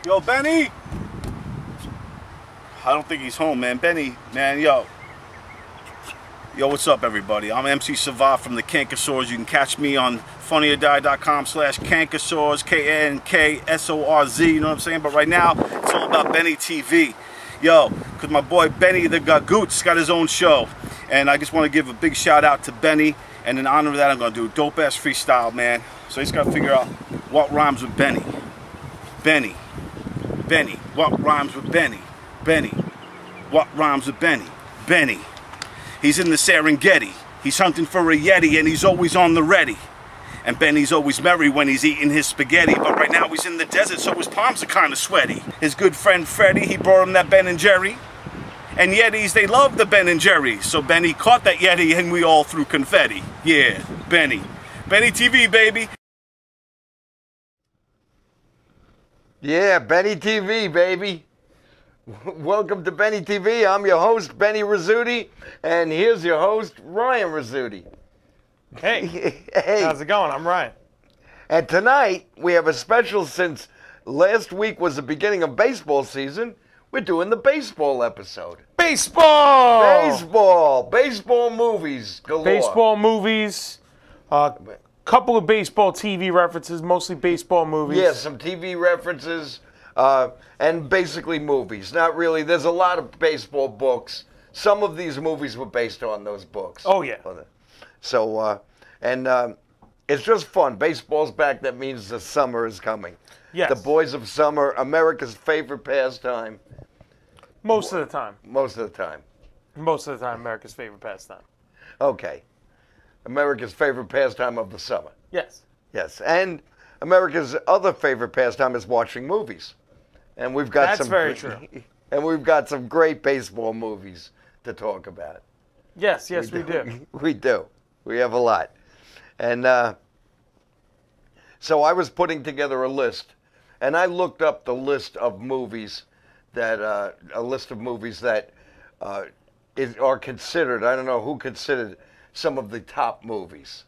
Yo, Benny! I don't think he's home, man. Benny, man, yo. Yo, what's up, everybody? I'm MC Savant from the Cankersaurs. You can catch me on funnyordie.com/Cankersaurs, K-A-N-K-S-O-R-Z, you know what I'm saying? But right now, it's all about Benny TV. Yo, because my boy Benny the Gagoots got his own show. And I just want to give a big shout out to Benny. And in honor of that, I'm going to do a dope-ass freestyle, man. So he's got to figure out what rhymes with Benny. Benny. Benny. What rhymes with Benny? Benny. What rhymes with Benny? Benny. He's in the Serengeti. He's hunting for a Yeti and he's always on the ready. And Benny's always merry when he's eating his spaghetti. But right now he's in the desert, so his palms are kind of sweaty. His good friend Freddy, he brought him that Ben & Jerry. And Yetis, they love the Ben & Jerry. So Benny caught that Yeti and we all threw confetti. Yeah, Benny. Benny TV, baby. Yeah, Benny TV, baby. Welcome to Benny TV. I'm your host, Benny Rizzuti, and here's your host, Ryan Rizzuti. Hey, Hey. how's it going? I'm Ryan. And tonight, we have a special since last week was the beginning of baseball season. We're doing the baseball episode. Baseball! Baseball movies galore. Baseball movies, couple of baseball TV references, mostly baseball movies. Yeah, some TV references, and basically movies. Not really. There's a lot of baseball books. Some of these movies were based on those books. Oh, yeah. So, it's just fun. Baseball's back. That means the summer is coming. Yes. The boys of summer, America's favorite pastime. Most of the time. Most of the time. Most of the time, America's favorite pastime. Okay. America's favorite pastime of the summer. Yes. Yes. And America's other favorite pastime is watching movies. And we've got That's very true. And we've got some great baseball movies to talk about. Yes, we do. We do. We have a lot. And so I was putting together a list, and I looked up the list of movies that are considered. I don't know who considered some of the top movies.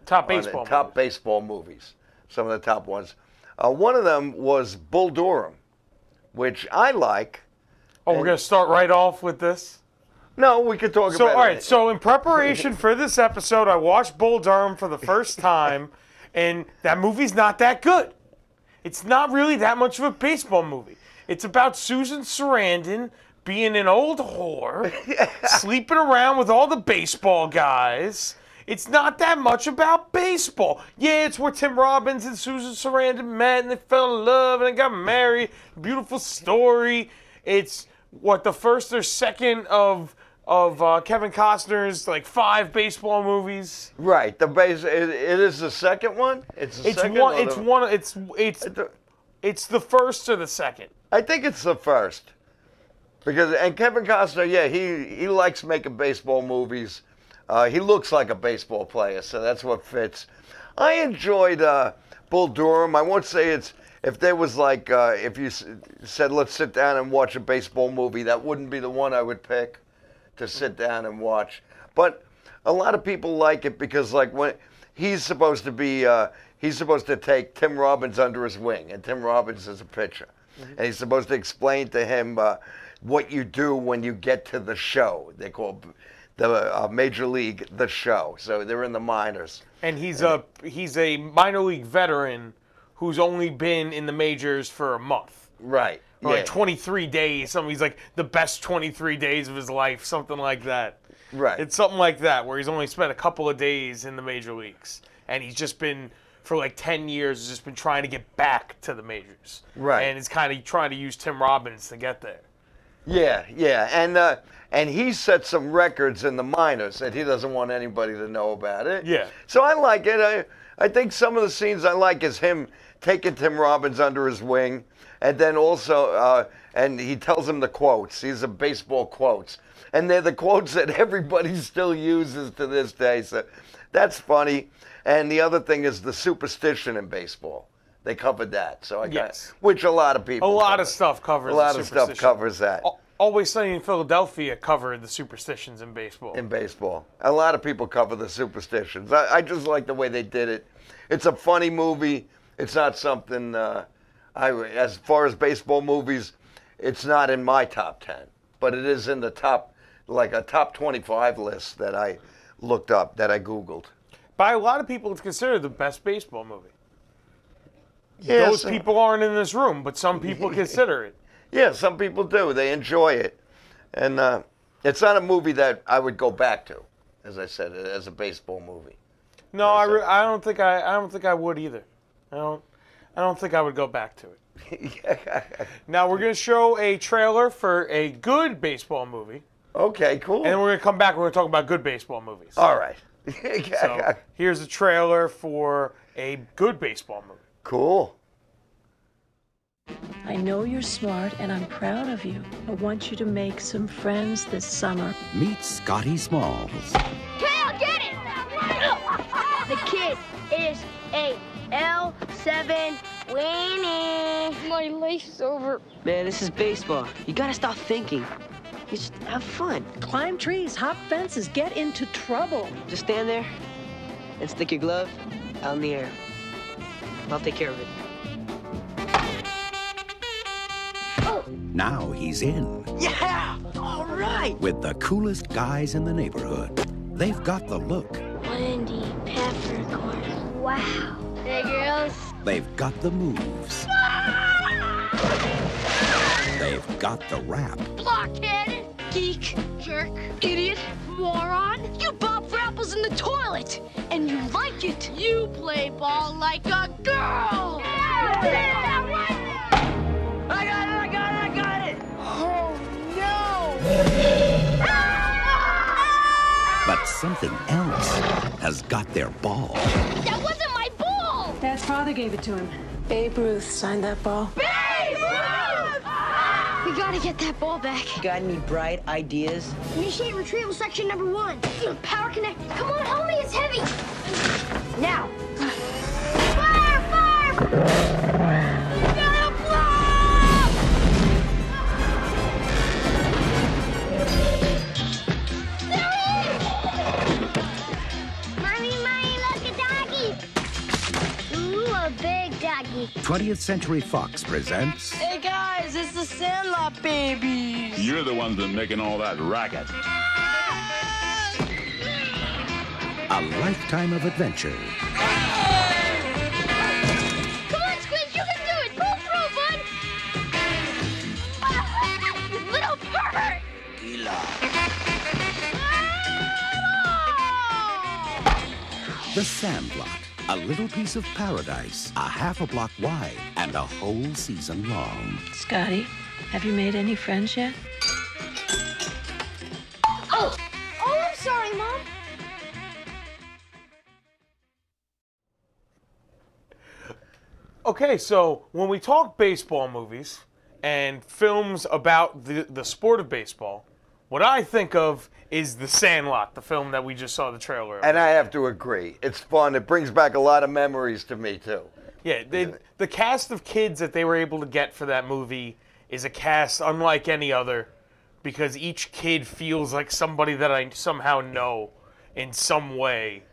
Top baseball movies. Top baseball movies. Some of the top ones. One of them was Bull Durham, which I like. Oh, we're going to start right off with this? No, we could talk about it. All right, so in preparation for this episode, I watched Bull Durham for the first time, and that movie's not that good. It's not really that much of a baseball movie. It's about Susan Sarandon being an old whore, sleeping around with all the baseball guys. It's not that much about baseball. Yeah, it's where Tim Robbins and Susan Sarandon met and they fell in love and they got married. Beautiful story. It's the first or second of Kevin Costner's like 5 baseball movies. Right. It is the second one. It's the second. It's the first or the second. I think it's the first. And Kevin Costner, yeah, he likes making baseball movies. He looks like a baseball player, so that's what fits. I enjoyed Bull Durham. I won't say if there was like, if you said, let's sit down and watch a baseball movie, that wouldn't be the one I would pick to sit down and watch. But a lot of people like it because like when he's supposed to take Tim Robbins under his wing, and Tim Robbins is a pitcher. Mm-hmm. And he's supposed to explain to him what you do when you get to the show. They call the Major League the show. So they're in the minors. And he's a minor league veteran who's only been in the majors for a month. Right. Or like 23 days. He's like the best 23 days of his life, something like that. Right. It's something like that, where he's only spent a couple of days in the major leagues. And he's just been, for like 10 years, has just been trying to get back to the majors. Right. And he's kind of trying to use Tim Robbins to get there. Yeah. And he set some records in the minors that he doesn't want anybody to know about it. Yeah. So I like it. I think some of the scenes I like is him taking Tim Robbins under his wing, and then also, and he tells him the quotes. These are baseball quotes. And they're the quotes that everybody still uses to this day. So that's funny. And the other thing is the superstition in baseball. They covered that. So which a lot of people. A lot of stuff covers a lot of stuff covers that. Always Sunny in Philadelphia covered the superstitions in baseball. A lot of people cover the superstitions. I just like the way they did it. It's a funny movie. It's not something As far as baseball movies, it's not in my top 10, but it is in the top, like a top 25 list that I looked up, that I Googled. By a lot of people, it's considered the best baseball movie. Yeah, Those people aren't in this room, but some people consider it. Yeah, some people do. They enjoy it. And it's not a movie that I would go back to, as I said, as a baseball movie. No, I don't think I would either. I don't think I would go back to it. Now we're gonna show a trailer for a good baseball movie. Okay, cool. And then we're gonna come back. We're gonna talk about good baseball movies. All right. So here's a trailer for a good baseball movie. Cool. I know you're smart, and I'm proud of you. I want you to make some friends this summer. Meet Scotty Smalls. Kale, get it! The kid is a L7 weenie. My life's over. Man, this is baseball. You gotta stop thinking. You just have fun. Climb trees, hop fences, get into trouble. Just stand there and stick your glove out in the air. I'll take care of it. Now he's in. Yeah! All right! With the coolest guys in the neighborhood. They've got the look. Wendy Peppercorn. Wow. Hey, girls. They've got the moves. They've got the rap. Blockhead. Geek. Jerk. Idiot. Moron. You bob for apples in the toilet. And you like it. You play ball like a girl. I got it! Oh, no. But something else has got their ball. That wasn't my ball. Dad's father gave it to him. Babe Ruth signed that ball. Babe Ruth! We gotta get that ball back. Got any bright ideas? Initiate retrieval section number 1. Power connect. Come on, help me, it's heavy. Now. Fire! Fire! We gotta block! There he is! Mommy, look, a doggy. Ooh, a big doggy. 20th Century Fox presents Hey guys, it's the Sandlot babies. You're the ones that making all that racket. A Lifetime of Adventure. Come on, Squid, you can do it. Pull through, bud. You little pervert. The Sandlot. A little piece of paradise, a half a block wide, and a whole season long. Scotty, have you made any friends yet? Oh, I'm sorry, Mom. Okay, so when we talk baseball movies and films about the sport of baseball, what I think of is The Sandlot, the film that we just saw the trailer of. And I have to agree. It's fun. It brings back a lot of memories to me, too. Yeah, the cast of kids that they were able to get for that movie is a cast unlike any other, because each kid feels like somebody that I somehow know in some way.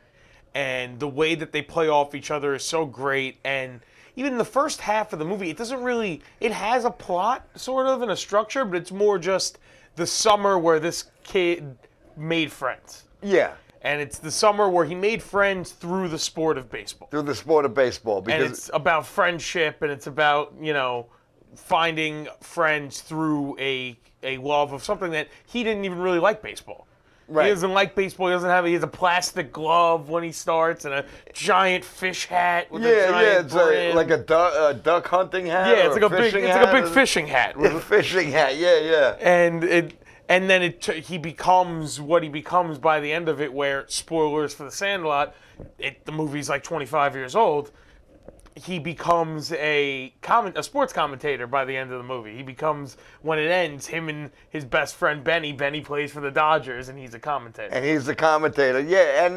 And the way that they play off each other is so great. And even in the first half of the movie, it has a plot, sort of, and a structure, but it's more just the summer where this kid made friends. Yeah. And it's the summer where he made friends through the sport of baseball. Through the sport of baseball. And Because it's about friendship, and it's about, finding friends through a love of something that he didn't even really like baseball. Right. He doesn't like baseball. He has a plastic glove when he starts and a giant fish hat with a giant it's brim. like a duck hunting hat. Yeah, or it's like a big fishing hat. A fishing hat, yeah. And then he becomes what he becomes by the end of it, where, spoilers for The Sandlot, the movie's like 25 years old, he becomes a sports commentator by the end of the movie. He becomes, when it ends, him and his best friend Benny. Benny plays for the Dodgers, and he's a commentator. And he's the commentator, yeah.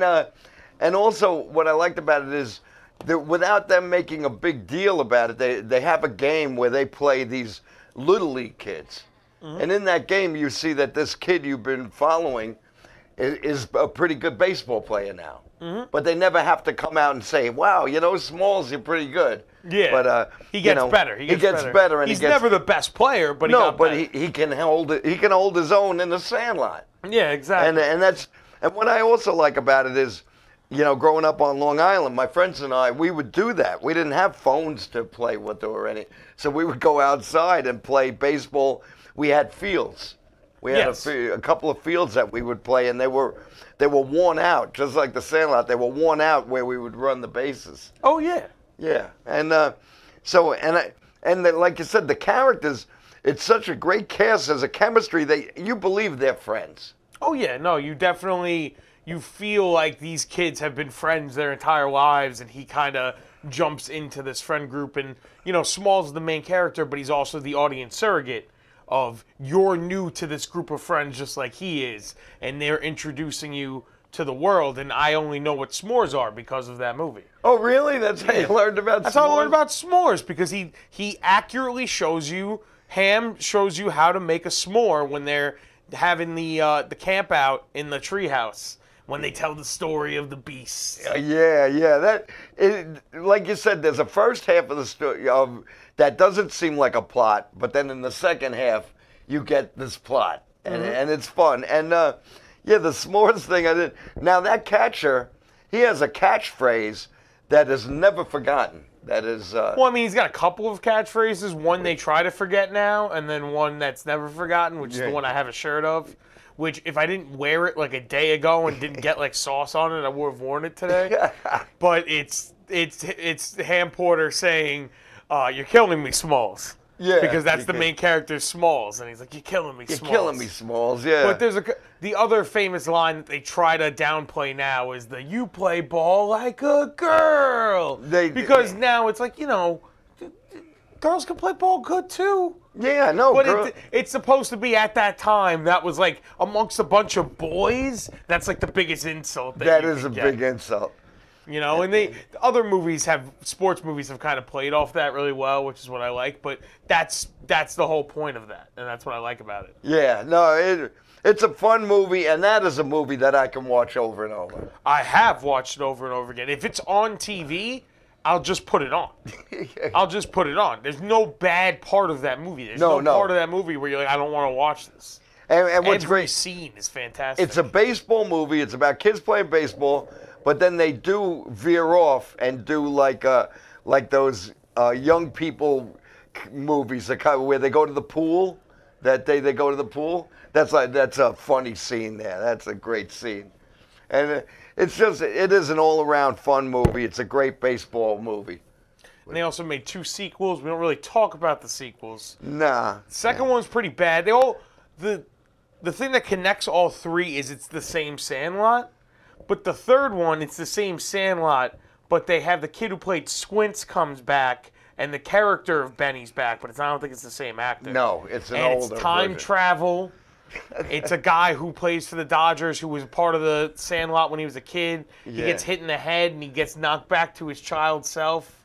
And also, what I liked about it is that without them making a big deal about it, they have a game where they play these Little League kids. Mm-hmm. And in that game, you see that this kid you've been following is a pretty good baseball player now. but they never have to come out and say, "Wow, you know, Smalls, you're pretty good." Yeah, but he gets better. He gets better, and he's never the best player, but he can hold it. He can hold his own in the Sandlot. Yeah, exactly. And what I also like about it is, you know, growing up on Long Island, my friends and I, we would do that. We didn't have phones to play with or any, so we would go outside and play baseball. We had fields. We had a couple of fields that we would play, and they were worn out, just like the Sandlot. They were worn out where we would run the bases. Oh yeah. Yeah, and like you said, the characters. It's such a great cast. There's a chemistry that you believe they're friends. Oh yeah, no, you feel like these kids have been friends their entire lives, and he kind of jumps into this friend group. And, you know, Smalls is the main character, but he's also the audience surrogate of you're new to this group of friends just like he is, and they're introducing you to the world, and I only know what s'mores are because of that movie. Oh, really? That's how you learned about s'mores? That's how I learned about s'mores, because he accurately shows you, Ham shows you how to make a s'more when they're having the camp out in the treehouse, when they tell the story of the beasts. Yeah. Like you said, there's a first half of the story that doesn't seem like a plot, but then in the second half, you get this plot, and it's fun. And yeah, the s'mores thing, I did. Now that catcher, he has a catchphrase that is never forgotten. That is. Well, I mean, he's got a couple of catchphrases. One they try to forget now, and then one that's never forgotten, which is the one I have a shirt of. Which, if I didn't wear it like a day ago and didn't get like sauce on it, I would have worn it today. But it's Ham Porter saying, "You're killing me, Smalls." Yeah, because that's the main character, Smalls, and he's like, "You're killing me, Smalls." You're killing me, Smalls. Yeah. But there's the other famous line that they try to downplay now is the "You play ball like a girl," because now it's like, you know, girls can play ball good too. Yeah, no. But it's supposed to be at that time that was like amongst a bunch of boys. That's like the biggest insult. That is a big insult. You know, and other movies sports movies have kind of played off that really well, which is what I like. But that's the whole point of that, and that's what I like about it. Yeah, no, it's a fun movie, and that is a movie that I can watch over and over. I have watched it over and over again. If it's on TV, I'll just put it on. I'll just put it on. There's no bad part of that movie. There's no part of that movie where you're like, I don't want to watch this. And what's Every great, scene is fantastic. It's a baseball movie. It's about kids playing baseball, but then they do veer off and do like those young people movies where they go to the pool. That day they go to the pool. That's a funny scene there. That's a great scene, and it is an all-around fun movie. It's a great baseball movie. And they also made 2 sequels. We don't really talk about the sequels. Nah. The second one's pretty bad. The thing that connects all 3 is it's the same Sandlot. But the third one, it's the same Sandlot, but they have the kid who played Squints comes back, and the character of Benny's back, but I don't think it's the same actor. No, it's an older it's time version. Travel. It's a guy who plays for the Dodgers who was part of the Sandlot when he was a kid. He gets hit in the head, and he gets knocked back to his child self.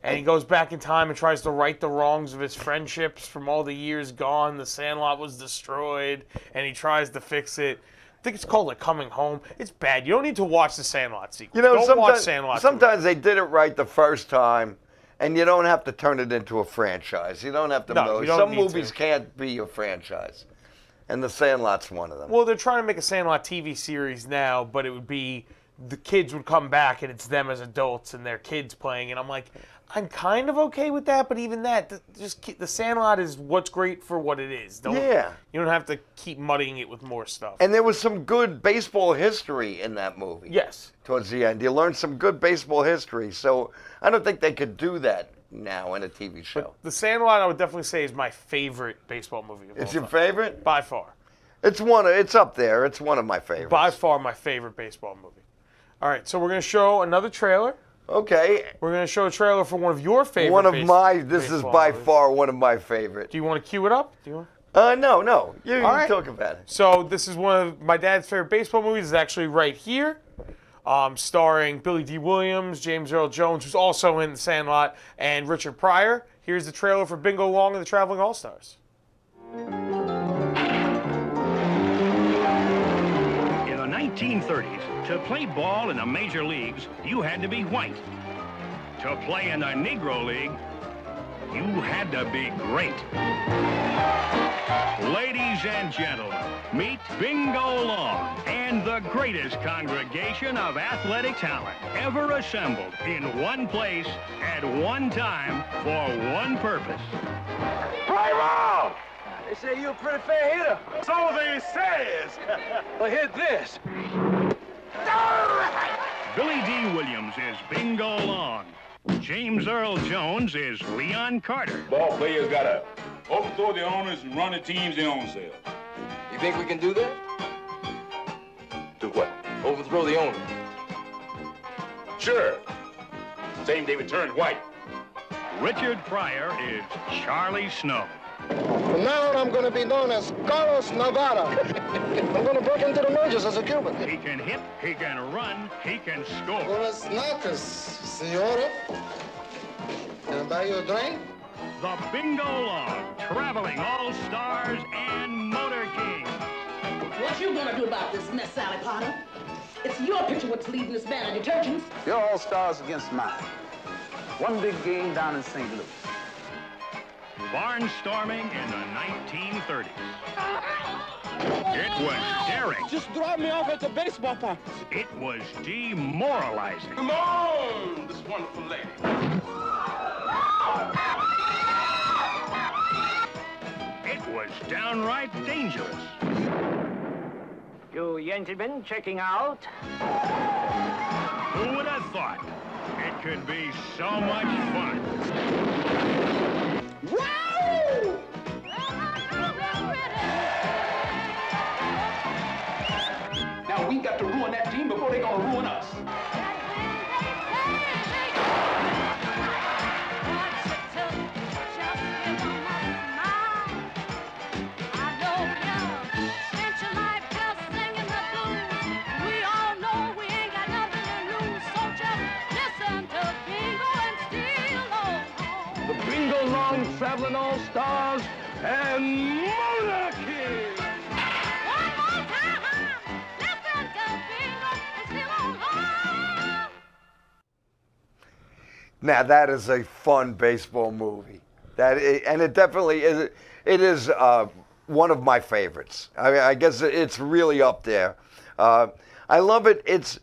And he goes back in time and tries to right the wrongs of his friendships from all the years gone. The Sandlot was destroyed, and he tries to fix it. I think it's called like Coming Home. It's bad. You don't need to watch the Sandlot sequel. You know, don't watch Sandlot. Sometimes they did it right the first time, and you don't have to turn it into a franchise. You don't have to. No, you don't Some need movies to. can't be a franchise, and the Sandlot's one of them. Well, they're trying to make a Sandlot TV series now, but it would be the kids would come back and it's them as adults and their kids playing, and I'm like, I'm kind of okay with that, but even that, the Sandlot is what's great for what it is. You don't have to keep muddying it with more stuff. And there was some good baseball history in that movie. Yes. Towards the end, you learned some good baseball history. So I don't think they could do that now in a TV show. But the Sandlot, I would definitely say, is my favorite baseball movie of all It's your time. favorite? By far. It's up there. It's one of my favorites. By far my favorite baseball movie. All right, so we're going to show another trailer. Okay. We're going to show a trailer for one of your favorite This is by far one of my favorites. Do you want to cue it up? No. You right. talk about it. So this is one of my dad's favorite baseball movies. It's actually right here, starring Billy D. Williams, James Earl Jones, who's also in The Sandlot, and Richard Pryor. Here's the trailer for Bingo Long and the Traveling All-Stars. In the 1930s, to play ball in the major leagues, you had to be white. To play in the Negro League, you had to be great. Ladies and gentlemen, meet Bingo Long and the greatest congregation of athletic talent ever assembled in one place at one time for one purpose. Play ball! They say you're a pretty fair hitter. So they says. Well, hit this. Billy D. Williams is Bingo Long. James Earl Jones is Leon Carter. Ball players gotta overthrow the owners and run the teams their own selves. You think we can do that? Do what? Overthrow the owner. Sure. Same day we turned white. Richard Pryor is Charlie Snow. From now on, I'm going to be known as Carlos Navarro. I'm going to break into the majors as a Cuban. He can hit, he can run, he can score. Buenas noches, senora. Can I buy you a drink? The Bingo Long, traveling all-stars and motor kings. What you gonna do about this mess, Sally Potter? It's your picture what's leading this band of detergents. Your all-stars against mine. One big game down in St. Louis. Barnstorming in the 1930s. It was daring. Just drop me off at the baseball practice. It was demoralizing. Come on, this wonderful lady. It was downright dangerous. You gentlemen checking out? Who would have thought it could be so much fun? Wow! Now we got to ruin that team before they're gonna ruin us. Traveling all-stars and motor kings. One more time, listen to Bingo and still on home. Now that is a fun baseball movie. And it definitely is. It is one of my favorites. I guess it's really up there. I love it.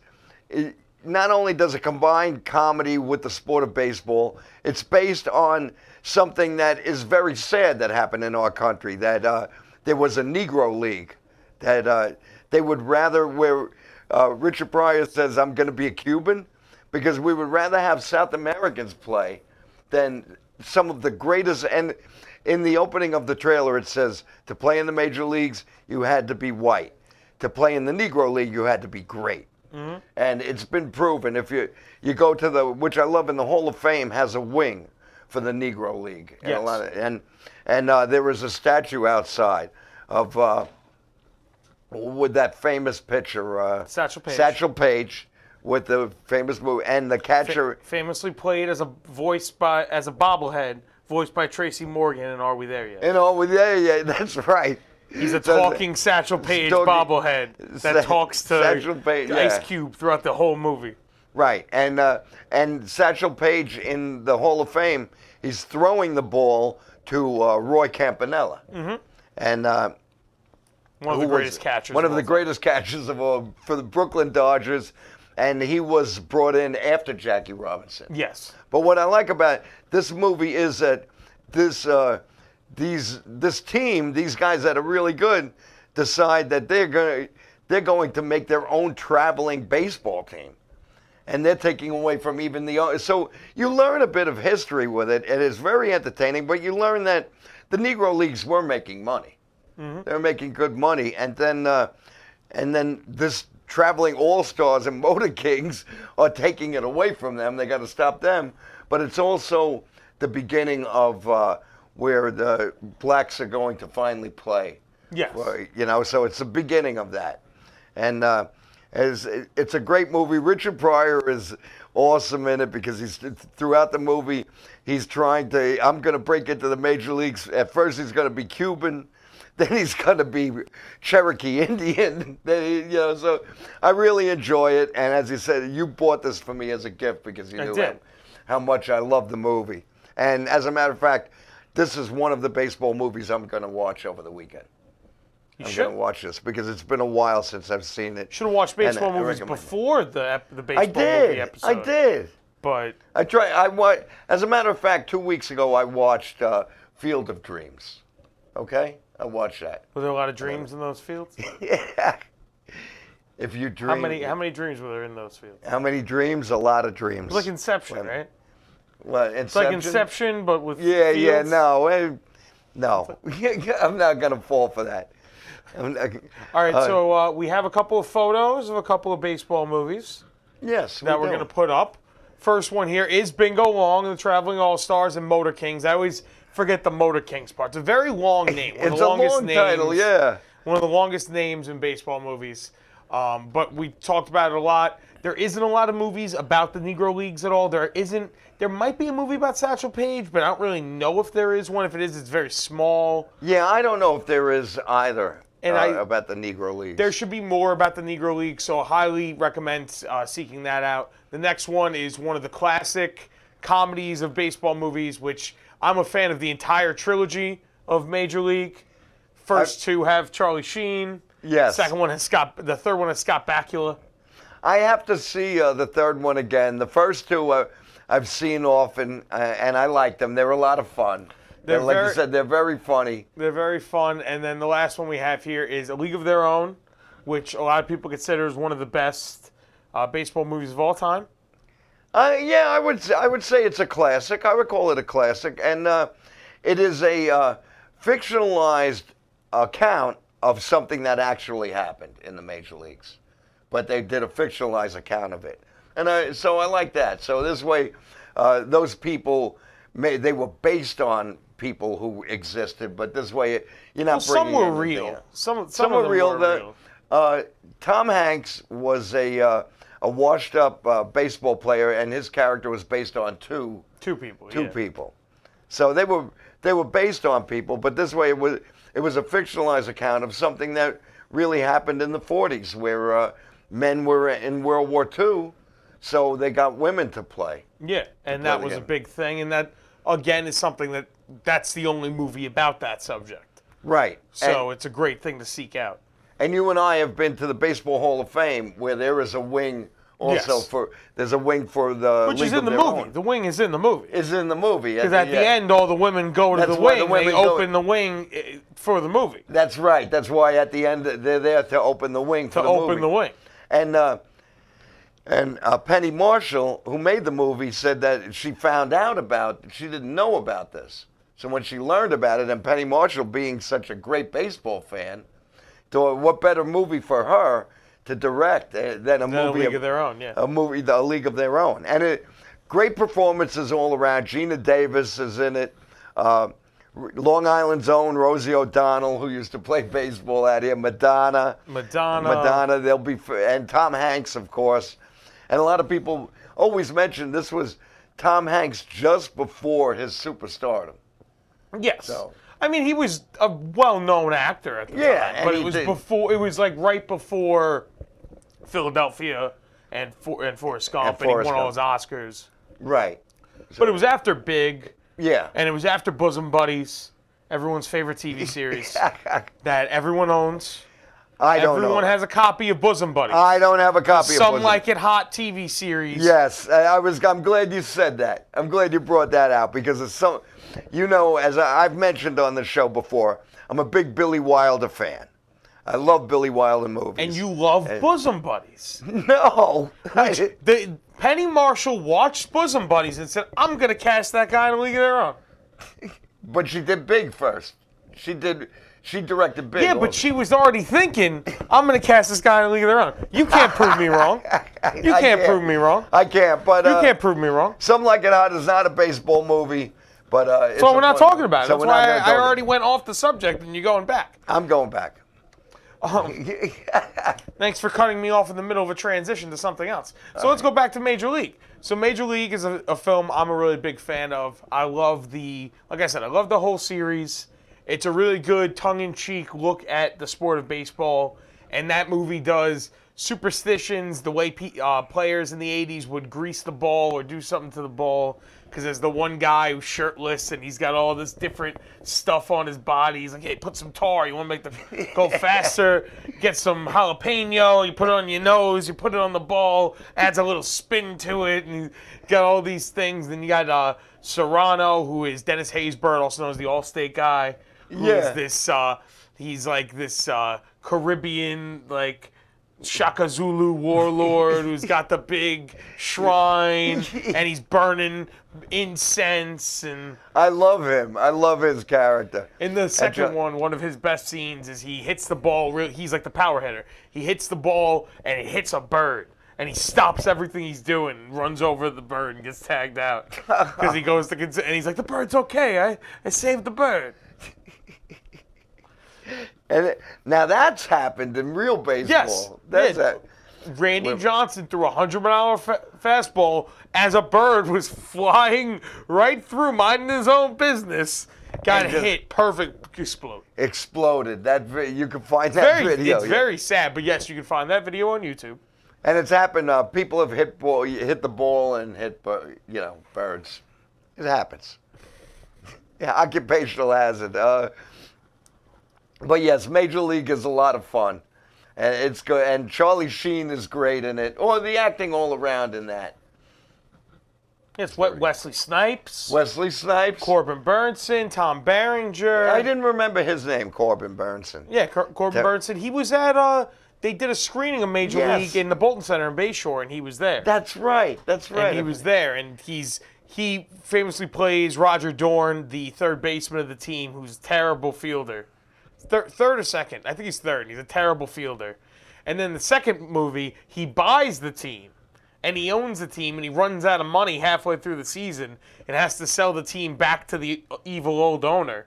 Not only does it combine comedy with the sport of baseball, it's based on something that is very sad that happened in our country, that there was a Negro League, that they would rather, where Richard Pryor says, I'm going to be a Cuban, because we would rather have South Americans play than some of the greatest. And in the opening of the trailer, it says, to play in the major leagues, you had to be white. To play in the Negro League, you had to be great. Mm-hmm. And it's been proven. If you go to which I love, in the Hall of Fame has a wing for the Negro League. Yes. And there was a statue outside of with that famous pitcher, Satchel Paige. Satchel Paige, with the famous movie, and the catcher famously played as a bobblehead, voiced by Tracy Morgan in Are We There Yet? In Are We There Yet? That's right. He's a talking Satchel Paige bobblehead that talks to Ice Cube throughout the whole movie. Right, and Satchel Paige in the Hall of Fame, he's throwing the ball to Roy Campanella, and one of the greatest catchers. One of the greatest catchers of all for the Brooklyn Dodgers, and he was brought in after Jackie Robinson. Yes. But what I like about this movie is that this team, these guys that are really good, decide that they're going to make their own traveling baseball team. And they're taking away from even the... So you learn a bit of history with it, and it's very entertaining, but you learn that the Negro Leagues were making money. Mm-hmm. They're making good money. And then this traveling all-stars and motor kings are taking it away from them. They got to stop them. But it's also the beginning of where the blacks are going to finally play. Yes. So it's the beginning of that. And... it's a great movie. Richard Pryor is awesome in it because he's throughout the movie he's trying to. I'm going to break into the major leagues. At first he's going to be Cuban, then he's going to be Cherokee Indian. So I really enjoy it. And as you said, you bought this for me as a gift because you knew how much I love the movie. And as a matter of fact, this is one of the baseball movies I'm going to watch over the weekend. I'm going to watch this because it's been a while since I've seen it. Should have watched baseball movies before the baseball movie episode. I did. But as a matter of fact, 2 weeks ago I watched Field of Dreams. Okay, I watched that. Were there a lot of dreams in those fields? Yeah. If you dream. How many dreams were there in those fields? How many dreams? A lot of dreams. It's like Inception, right? What, Inception? It's like Inception, but with fields? no. No. I'm not going to fall for that. All right, so we have a couple of photos of a couple of baseball movies. Yes, that we're going to put up. First one here is Bingo Long, the Traveling All-Stars, and Motor Kings. I always forget the Motor Kings part. It's a very long name. It's a long title, yeah. One of the longest names in baseball movies. But we talked about it a lot. There isn't a lot of movies about the Negro Leagues at all. There might be a movie about Satchel Paige, but I don't really know if there is one. If it is, it's very small. Yeah, I don't know if there is either about the Negro Leagues. There should be more about the Negro League, so I highly recommend seeking that out. The next one is one of the classic comedies of baseball movies, which I'm a fan of the entire trilogy of Major League. First two have Charlie Sheen. Yes. The third one has Scott Bakula. I have to see the third one again. The first two I've seen often, and I like them. They're a lot of fun. Like you said, they're very funny. They're very fun. And then the last one we have here is A League of Their Own, which a lot of people consider is one of the best baseball movies of all time. Yeah, I would say it's a classic. I would call it a classic. And it is a fictionalized account of something that actually happened in the major leagues. But they did a fictionalized account of it. And so I like that. So this way, those people, they were based on people who existed, but this way, you're not bringing some were real. Some were real. real. Tom Hanks was a washed-up baseball player, and his character was based on two people. So they were based on people, but this way it was a fictionalized account of something that really happened in the 40s, where men were in World War II, so they got women to play. Yeah, and that was a big thing, and that, again, is something that's the only movie about that subject. Right. So it's a great thing to seek out. And you and I have been to the Baseball Hall of Fame, where there is a wing also there's a wing for the Which is in the movie. The wing is in the movie. Is in the movie. Because at the end, all the women go to the wing. They open the wing for the movie. That's right. That's why at the end they're there to open the wing for the movie. To open the wing. And Penny Marshall, who made the movie, said that she didn't know about this. So when she learned about it, and Penny Marshall being such a great baseball fan, thought what better movie for her to direct than a movie League of Their Own, yeah. A League of Their Own. And great performances all around. Gina Davis is in it. Long Island's own Rosie O'Donnell, who used to play baseball out here. Madonna. They'll be, and Tom Hanks, of course. And a lot of people always mention this was Tom Hanks just before his superstardom. Yes. So, I mean, he was a well-known actor at the time, but it was like right before Philadelphia and Forrest Gump, and he won all his Oscars. Right. So, but it was after Big. Yeah. And it was after Bosom Buddies, everyone's favorite TV series that everyone owns. I don't know. Everyone has a copy of Bosom Buddies. I don't have a copy of Bosom. Some Like It Hot TV series. Yes, I'm glad you said that. I'm glad you brought that out because it's so, as I've mentioned on the show before, I'm a big Billy Wilder fan. I love Billy Wilder movies. And you love Bosom Buddies. No. Penny Marshall watched Bosom Buddies and said, I'm going to cast that guy in A League of Their Own. But she did Big first. She directed Big. Yeah, but she was already thinking, I'm going to cast this guy in A League of Their Own. You can't prove me wrong. You can't prove me wrong. I can't, but... you can't prove me wrong. Some Like It Hot is not a baseball movie, but... so we're not talking about it. That's why I already went off the subject and you're going back. I'm going back. Thanks for cutting me off in the middle of a transition to something else. So let's go back to Major League. So Major League is a film I'm a really big fan of. I love like I said, I love the whole series. It's a really good tongue-in-cheek look at the sport of baseball, and that movie does superstitions, the way players in the 80s would grease the ball or do something to the ball, because there's the one guy who's shirtless and he's got all this different stuff on his body. He's like, hey, put some tar. You want to make the go faster? Get some jalapeno. You put it on your nose. You put it on the ball. Adds a little spin to it. And you got all these things. Then you got Serrano, who is Dennis Haysbert, also known as the Allstate guy. Who is this, he's like this Caribbean, like, Shaka Zulu warlord who's got the big shrine and he's burning incense. And I love him. I love his character. In the second one of his best scenes is he hits the ball. He's like the power hitter. He hits the ball and it hits a bird. And he stops everything he's doing and runs over the bird and gets tagged out. Because he goes to, and he's like, the bird's okay. I saved the bird. And now that's happened in real baseball. Yes. Randy Johnson threw a 100-mile fastball as a bird was flying right through, minding his own business. Got hit, perfect, exploded. That you can find that video. It's very sad, but yes, you can find that video on YouTube. And it's happened. People have hit the ball and hit birds. It happens. Yeah, occupational hazard. But yes, Major League is a lot of fun, and it's good. And Charlie Sheen is great in it, or the acting all around in that. It's Wesley Snipes. Corbin Burnson, Tom Berenger. I didn't remember his name, Corbin Burnson. Yeah, Corbin Burnson. He was at they did a screening of Major League in the Bolton Center in Bayshore, and he was there. That's right. And he was there, and he famously plays Roger Dorn, the third baseman of the team, who's a terrible fielder. Third or second? I think he's third. He's a terrible fielder. And then the second movie, he buys the team, and he owns the team, and he runs out of money halfway through the season and has to sell the team back to the evil old owner.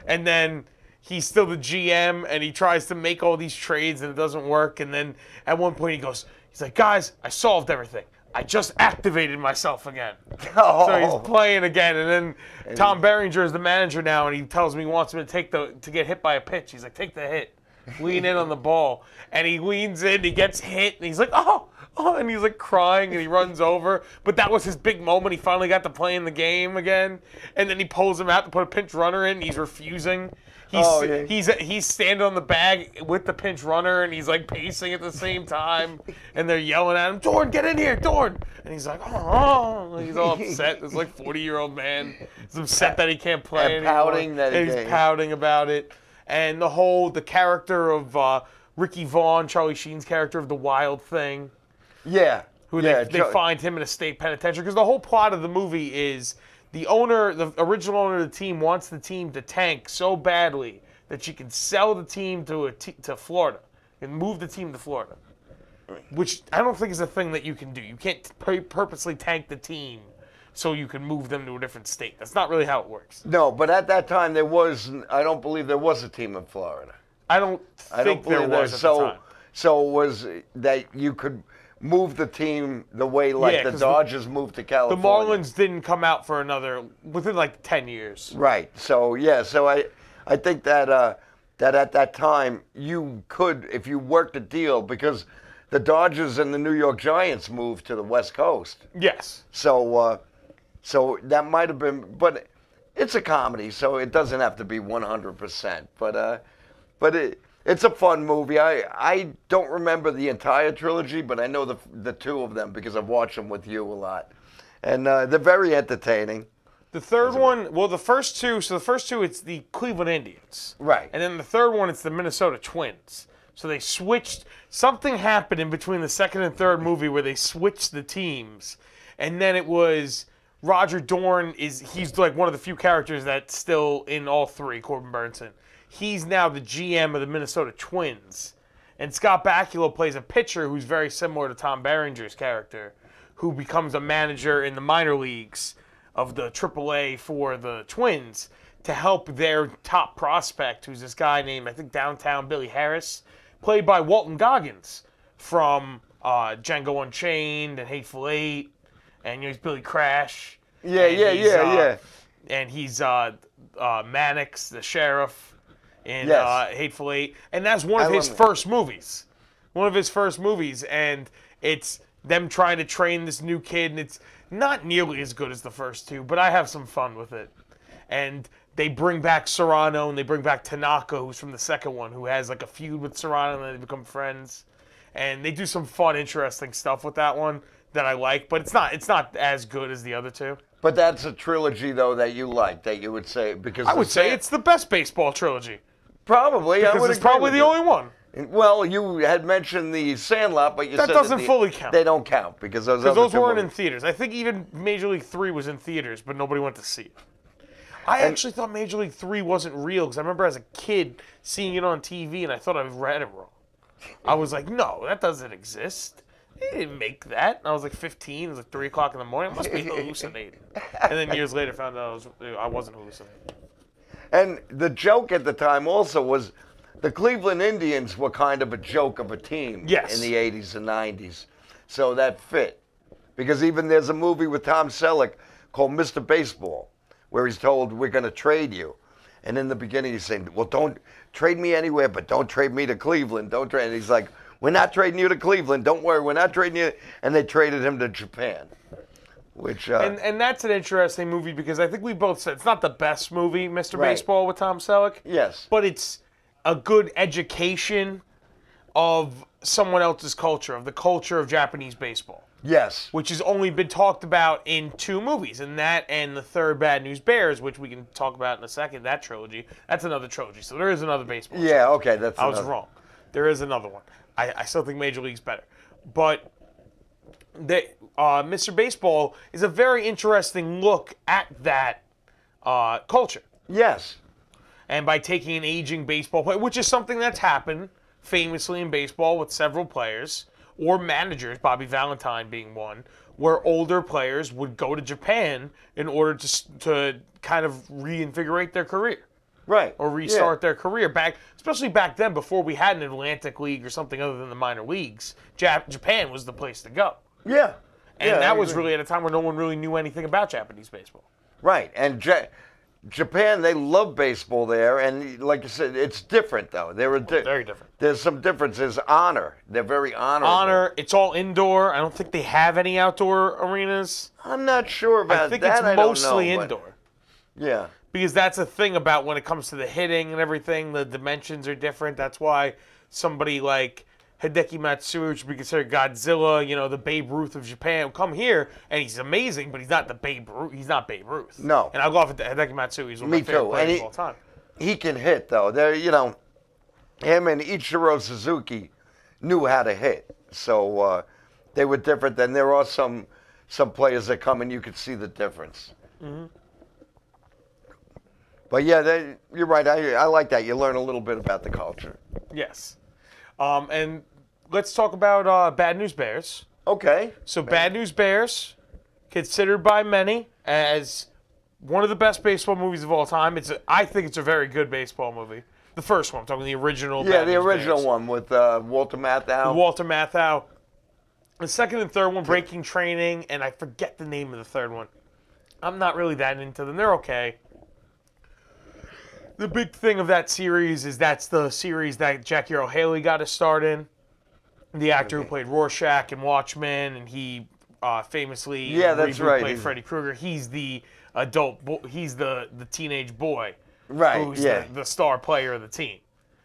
And then he's still the GM, and he tries to make all these trades, and it doesn't work. And then at one point he's like, guys, I solved everything. I just activated myself again. Oh. So he's playing again, and then Tom Berenger is the manager now, and he tells me he wants me to get hit by a pitch. He's like, take the hit, lean in on the ball, and he leans in, he gets hit, and he's like, oh, and he's like crying, and he runs over. But that was his big moment. He finally got to play in the game again, and then he pulls him out to put a pinch runner in. And he's refusing. He's standing on the bag with the pinch runner, and he's like pacing at the same time, and they're yelling at him, Dorn, get in here, Dorn! And he's like, oh, he's all upset. This like 40-year-old man is upset that he can't play anymore. He's pouting about it. And the character of Ricky Vaughn, Charlie Sheen's character of the Wild Thing. Yeah. They find him in a state penitentiary, because the whole plot of the movie is the original owner of the team wants the team to tank so badly that she can sell the team to Florida and move the team to Florida, which I don't think is a thing that you can do. You can't purposely tank the team so you can move them to a different state. That's not really how it works. No, but at that time I don't believe there was a team in Florida. I don't think there was at the time. So it was that you could move the team the way the Dodgers moved to California. The Marlins didn't come out for within like 10 years. Right. So I think that at that time you could, if you worked a deal, because the Dodgers and the New York Giants moved to the West Coast. Yes. So that might have been, but it's a comedy, so it doesn't have to be 100%. But it's a fun movie. I don't remember the entire trilogy, but I know the two of them because I've watched them with you a lot. And they're very entertaining. The third one, the first two, it's the Cleveland Indians. Right. And then the third one, it's the Minnesota Twins. So they switched, something happened in between the second and third movie where they switched the teams. And then it was Roger Dorn he's like one of the few characters that's still in all three, Corbin Burnson. He's now the GM of the Minnesota Twins. And Scott Bakula plays a pitcher who's very similar to Tom Berenger's character, who becomes a manager in the minor leagues of the AAA for the Twins to help their top prospect, who's this guy named, I think, Downtown Billy Harris, played by Walton Goggins from Django Unchained and Hateful Eight, and he's Billy Crash. Yeah. and he's Mannix, the sheriff in Yes. Hateful Eight, and that's one of his first movies. One of his first movies, and it's them trying to train this new kid, and it's not nearly as good as the first two, but I have some fun with it. And they bring back Serrano, and they bring back Tanaka, who's from the second one, who has like a feud with Serrano, and then they become friends. And they do some fun, interesting stuff with that one that I like, but it's not as good as the other two. But that's a trilogy, though, that you like, that you would say, because I would say it's the best baseball trilogy. Probably. Because it's probably the only one. Well, you had mentioned the Sandlot, but you said that doesn't fully count. They don't count because those weren't in theaters. I think even Major League 3 was in theaters, but nobody went to see it. I actually thought Major League 3 wasn't real because I remember as a kid seeing it on TV and I thought I read it wrong. I was like, no, that doesn't exist. They didn't make that. And I was like 15. It was like 3 o'clock in the morning. I must be hallucinating. And then years later found out I wasn't hallucinating. And the joke at the time also was the Cleveland Indians were kind of a joke of a team in the 80s and 90s. So that fit. Because even there's a movie with Tom Selleck called Mr. Baseball where he's told, we're going to trade you. And in the beginning he's saying, well, don't trade me anywhere, but don't trade me to Cleveland. Don't trade. And he's like, we're not trading you to Cleveland. Don't worry, we're not trading you. And they traded him to Japan. Which and that's an interesting movie because I think we both said it's not the best movie, Mr. Baseball with Tom Selleck. Yes. But it's a good education of someone else's culture, of the culture of Japanese baseball. Yes. Which has only been talked about in 2 movies, and that and the third Bad News Bears, which we can talk about in a second, that trilogy. That's another trilogy, so there is another baseball trilogy. Okay, I was wrong. There is another one. I still think Major League's better. But Mr. Baseball is a very interesting look at that culture. Yes. And by taking an aging baseball player, which is something that's happened famously in baseball with several players or managers, Bobby Valentine being one, where older players would go to Japan in order to kind of reinvigorate their career. Right. Or restart their career especially back then before we had an Atlantic League or something other than the minor leagues. Japan was the place to go. Yeah. And that was really at a time where no one really knew anything about Japanese baseball. Right. And Japan, they love baseball there. And like you said, it's different, though. Very different. There's some differences. Honor. They're very honorable. It's all indoor. I don't think they have any outdoor arenas. I'm not sure about that. I think it's mostly indoor. Yeah. Because that's a thing about when it comes to the hitting and everything, the dimensions are different. That's why somebody like Hideki Matsui, which would be considered Godzilla, the Babe Ruth of Japan, will come here and he's amazing, but he's not the Babe Ruth. He's not Babe Ruth. No. And I'll go off at Hideki Matsui. He's one of my favorite players of all time. He can hit, though. Him and Ichiro Suzuki knew how to hit. So they were different. Then there are some players that come and you could see the difference. Mm-hmm. But yeah, you're right. I like that. You learn a little bit about the culture. Yes. And let's talk about Bad News Bears. Okay. So Bad News Bears, considered by many as one of the best baseball movies of all time. I think it's a very good baseball movie. The first one, I'm talking the original. Yeah, the original one with Walter Matthau. Walter Matthau. The second and third one, Breaking Training, and I forget the name of the third one. I'm not really that into them. They're okay. The big thing of that series is that's the series that Jackie Earle Haley got his start in. The actor who played Rorschach in Watchmen, and he famously played Freddy Krueger. He's the adult. He's the teenage boy, right? Who's the star player of the team.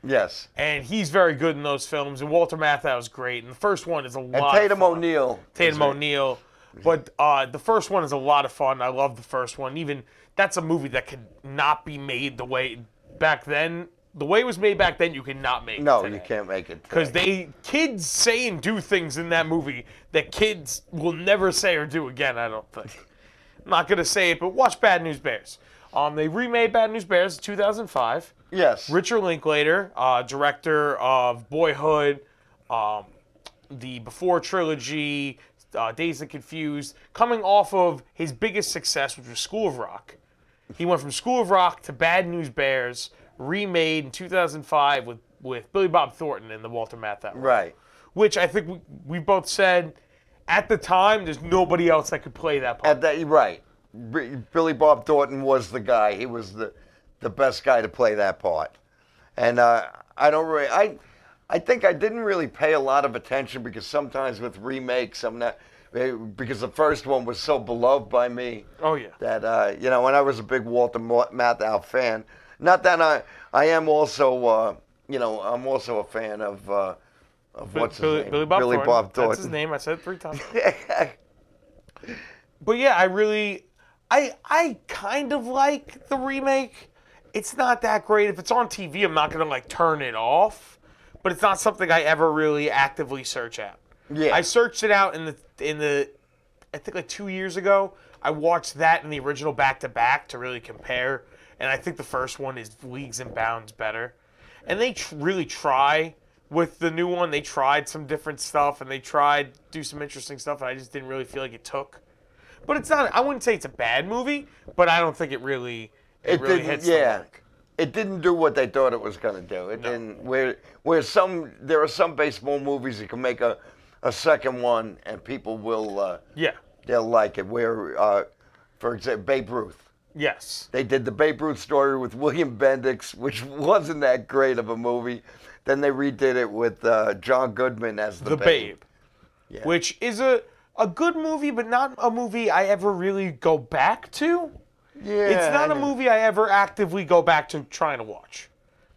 Yes. And he's very good in those films. And Walter Matthau is great. And the first one is a lot. And Tatum of fun. O'Neal. Tatum O'Neal. But the first one is a lot of fun. I love the first one. Even that's a movie that could not be made the way back then. The way it was made back then, you could not make it. No, you can't make it. Because kids say and do things in that movie that kids will never say or do again, I don't think. I'm not going to say it, but watch Bad News Bears. They remade Bad News Bears in 2005. Yes. Richard Linklater, director of Boyhood, the Before trilogy, Dazed and Confused, coming off of his biggest success, which was School of Rock. He went from School of Rock to Bad News Bears, remade in 2005 with Billy Bob Thornton and the Walter Matthau. Right. Which I think we both said, at the time, there's nobody else that could play that part. Right. Billy Bob Thornton was the guy. He was the best guy to play that part. And I don't really, I think I didn't really pay a lot of attention because sometimes with remakes, I'm not, because the first one was so beloved by me. Oh, yeah. That, you know, and I was a big Walter Matthau fan. Not that I am also, you know, I'm also a fan of what's his name? Billy Bob Thornton. Thornton. That's his name. I said it 3 times. But yeah, I kind of like the remake. It's not that great. If it's on TV, I'm not going to, like, turn it off. But it's not something I ever really actively search out. Yeah. I searched it out in the I think like 2 years ago. I watched that and the original back-to-back to really compare. And I think the first one is leagues and bounds better. And they really try with the new one. They tried some different stuff, and they tried to do some interesting stuff, and I just didn't really feel like it took. But it's not, I wouldn't say it's a bad movie, but I don't think it really hits the mark. It didn't do what they thought it was going to do. It didn't. Where there are some baseball movies you can make a second one, and people will they'll like it. Where, for example, Babe Ruth. Yes. They did the Babe Ruth story with William Bendix, which wasn't that great of a movie. Then they redid it with John Goodman as the Babe. Yeah. Which is a good movie, but not a movie I ever really go back to. Yeah. It's not a movie I ever actively go back to trying to watch.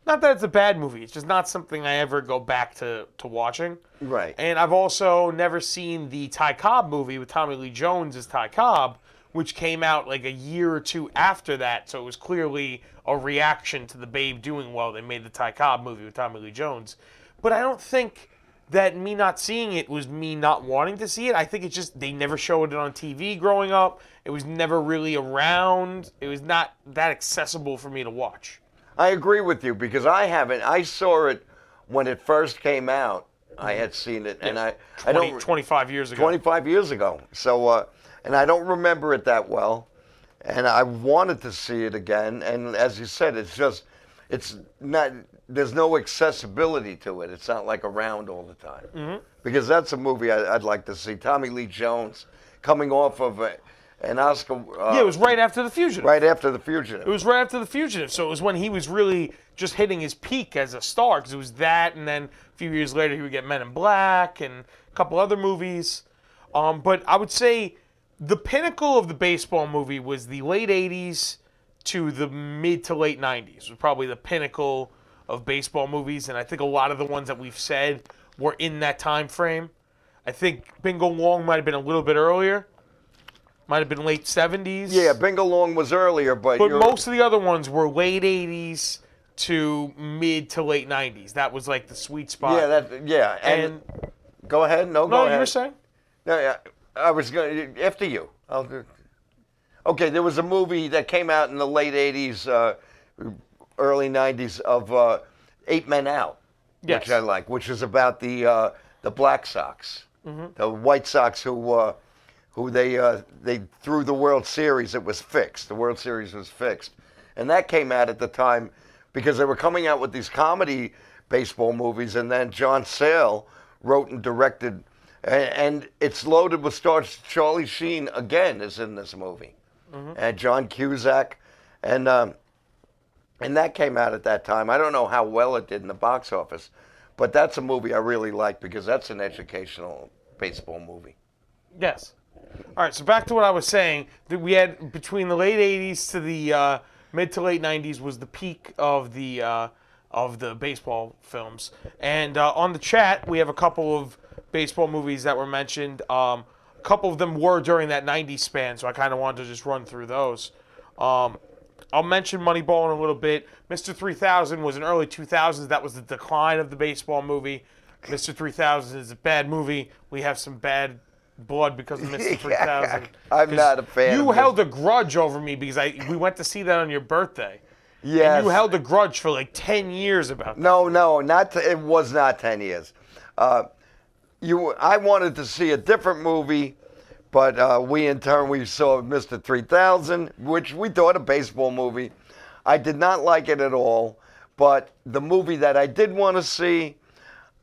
Not that it's a bad movie. It's just not something I ever go back to watching. Right. And I've also never seen the Ty Cobb movie with Tommy Lee Jones as Ty Cobb, which came out like a year or two after that. So it was clearly a reaction to the Babe doing well. They made the Ty Cobb movie with Tommy Lee Jones. But I don't think that me not seeing it was me not wanting to see it. I think it's just they never showed it on TV growing up. It was never really around. It was not that accessible for me to watch. I agree with you because I haven't. I saw it when it first came out. I had seen it, and I don't 25 years ago. 25 years ago. So, and I don't remember it that well, and I wanted to see it again. And as you said, it's not. There's no accessibility to it. It's not like around all the time. Mm-hmm. Because that's a movie I'd like to see. Tommy Lee Jones coming off of an Oscar. It was right after The Fugitive. Right after The Fugitive. It was right after The Fugitive. So it was when he was really just hitting his peak as a star. Because it was that, and then a few years later he would get Men in Black and a couple other movies. But I would say the pinnacle of the baseball movie was the late 80s to the mid to late 90s. It was probably the pinnacle of baseball movies, and I think a lot of the ones that we've said were in that time frame. I think Bingo Long might have been a little bit earlier. Might have been late 70s. Yeah, Bingo Long was earlier, but most of the other ones were late 80s to mid to late 90s. That was like the sweet spot. Yeah, and go ahead. No, go ahead. You were saying? No, yeah, I was going after you. Okay, there was a movie that came out in the late 80s, early 90s of 8 Men Out, yes, which I like, which is about the Black Sox, the White Sox who they threw the World Series. It was fixed. The World Series was fixed, and that came out at the time because they were coming out with these comedy baseball movies, and then John Sayles wrote and directed, and it's loaded with stars. Charlie Sheen again is in this movie, and John Cusack, and that came out at that time. I don't know how well it did in the box office, but that's a movie I really like because that's an educational baseball movie. Yes. All right, so back to what I was saying. That we had between the late 80s to the mid to late 90s was the peak of the baseball films. And on the chat, we have a couple of baseball movies that were mentioned. A couple of them were during that 90s span, so I kind of wanted to just run through those. I'll mention Moneyball in a little bit. Mr. 3000 was in early 2000s. That was the decline of the baseball movie. Mr. 3000 is a bad movie. We have some bad blood because of Mr. 3000. I'm not a fan. You held a grudge over me because we went to see that on your birthday. Yes. And you held a grudge for like 10 years about that. No, it was not 10 years. I wanted to see a different movie, but we saw Mr. 3000, which we thought a baseball movie. I did not like it at all, but the movie that I did want to see,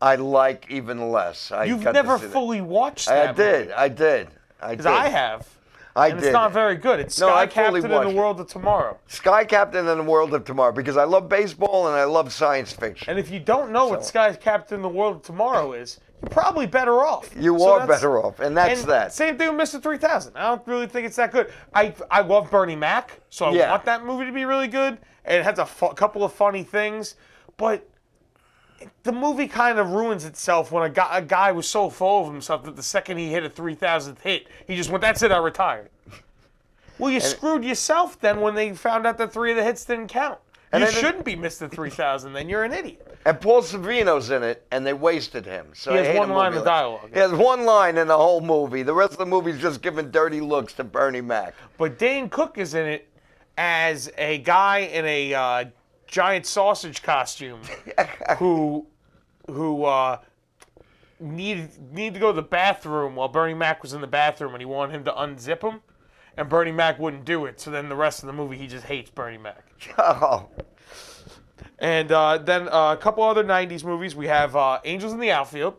I like even less. You've never fully watched that movie. I did. Because I have. I and did. it's not very good. It's No, Sky I fully Captain in the watched it. World of Tomorrow. Sky Captain in the World of Tomorrow, because I love baseball and I love science fiction. And if you don't know what Sky Captain in the World of Tomorrow is, you're probably better off. You So are that's- better off, and that's that. Same thing with Mr. 3000. I don't really think it's that good. I love Bernie Mac, so I Yeah. want that movie to be really good. And it has a couple of funny things, but the movie kind of ruins itself when a guy was so full of himself that the second he hit a 3000th hit, he just went, "That's it, I retired." Well, you screwed yourself then when they found out that 3 of the hits didn't count. And You then shouldn't be Mr. 3000 then. You're an idiot. And Paul Savino's in it, and they wasted him. So He I has hate one a line movie of like- dialogue. He has one line in the whole movie. The rest of the movie's just giving dirty looks to Bernie Mac. But Dane Cook is in it as a guy in a giant sausage costume who needed to go to the bathroom while Bernie Mac was in the bathroom, and he wanted him to unzip him, and Bernie Mac wouldn't do it. So then the rest of the movie, he just hates Bernie Mac. Oh. And then a couple other 90s movies. We have Angels in the Outfield,